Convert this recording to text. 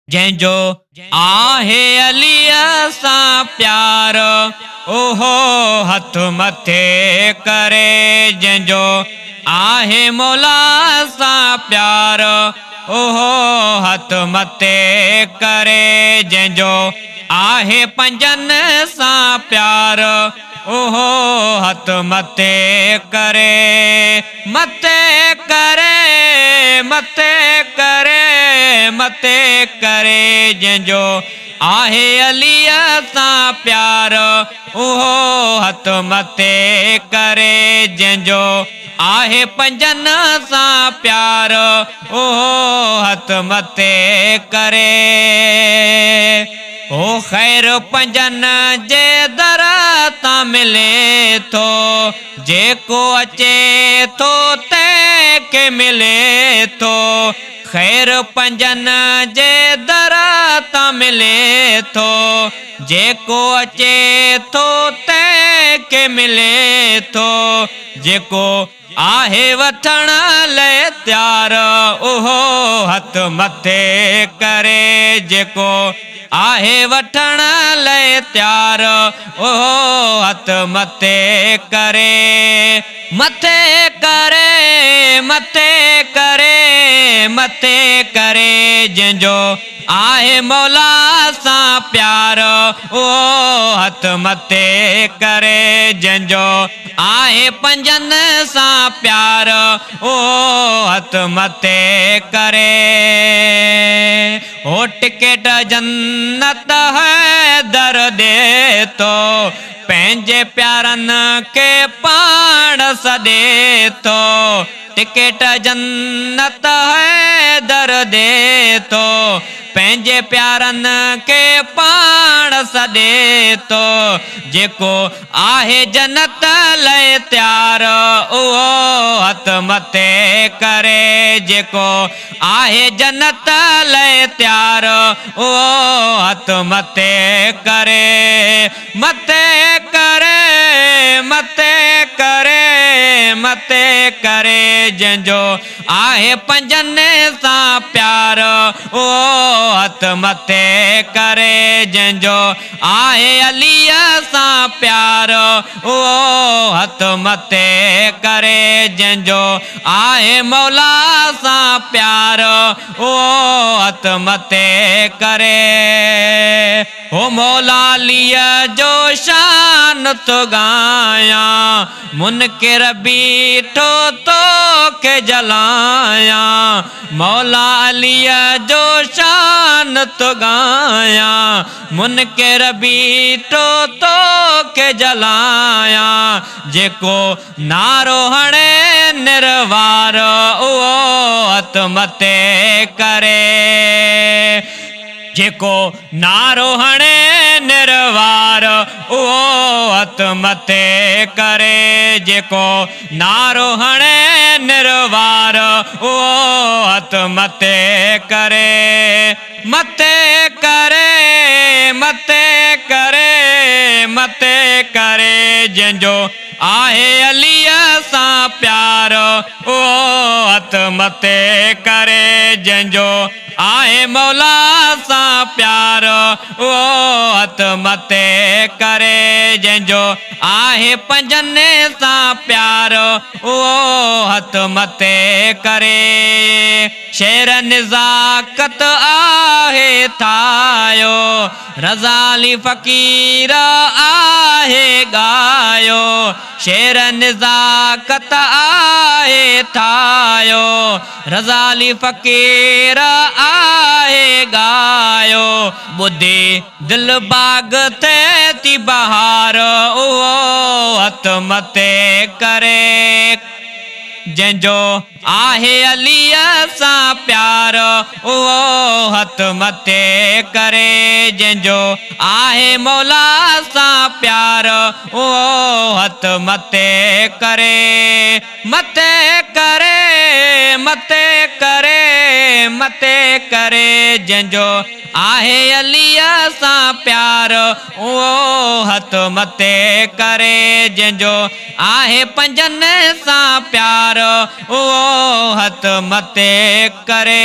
जंहिंजो आहे अलीअ सां प्यार, ओहो हथ मथे करे। जंहिंजो आहे मौला सां प्यार, ओहो हथ मथे करे। जंहिंजो आहे पंजनि सां प्यार, ओहो हथ मथे करे। मथे करे, मथे करे, मथे करे। जंहिंजो आहे अलीअ सां प्यार, ओहो हथ मथे करे। जंहिंजो आहे पंजनि सां प्यार, ओहो हथ मथे करे। ओ ख़ैर पंजनि जे दर तां मिले थो, जेको अचे थो तंहिंखे मिले थो। ख़ैर पंजनि जे दर तां मिले थो, जेको अचे थो तंहिंखे मिले थो। जेको आहे वठण लाइ तयार, ओहो हथ मथे करे। जेको आहे वठण लाइ तयार, ओहो हथ मथे करे। मथे करे, मथे करे, मथे करे। जंहिंजो आहे मौला सां प्यार, ओहो हथ मथे करे। जंहिंजो आहे पंजनि सां प्यार, ओहो हथ मथे करे। ओ टिकेट जन्नत है दर दे तो, पंहिंजे प्यारनि खे पाण सॾे थो। टिकेट जन्नत है दर दे तो, पंहिंजे प्यारनि खे पाण सॾे थो। जेको आहे जन्नत लाइ तयार, उहो हथ मथे करे। जेको आहे जन्नत लाइ तयार, उहो हथ मथे करे। मथे करे, मथे करे, मथे करे। जंहिंजो आहे पंजनि सां प्यार, उहो हथ मथे करे। जंहिंजो आहे अलीअ सां प्यार, उहो हथ मथे करे। जंहिंजो आहे मौला सां प्यार, उहो हथ मथे करे। ओ मौला अलीअ जो शान थो गायां, मुनकिर बीठो तोखे जलायां। मौला अलीअ जो शान थो गायां, मुनकिर बीठो तोखे जलायां। जेको नारो हणे निर्वार, उहो हथ मथे करे। जेको नारो हणे निर्वार, उहो हथ मथे करे। जेको नारो हणे निर्वार, उहो हथ मथे करे। मथे करे, मथे करे, मथे करे। जंहिंजो आहे अलीअ सां प्यार, उहो हथ मथे करे। जंहिंजो आहे मौला सां प्यार, उहो हथ मथे करे। जंहिंजो आहे पंजनि सां प्यार, उहो हथ मथे करे। शेर निज़ाकत आहे ठाहियो, रज़ाली फ़क़ीर आहे ॻायो। शेर निज़ाकत आहे ठाहियो, रज़ाली फ़क़ीर आहे ॻायो। ॿुधी दिलि बाग़ थिए थी बहार, उहो हथ मथे करे। जंहिंजो आहे अलीअ सां प्यार, उहो हथ मथे करे। जंहिंजो आहे मौला सां प्यार, उहो हथ मथे करे। मथे करे, मथे करे, मथे करे। जंहिंजो आहे अलीअ सां प्यार, उहो हथ मथे करे। जंहिंजो आहे पंजनि सां प्यार, उहो हथ मथे करे।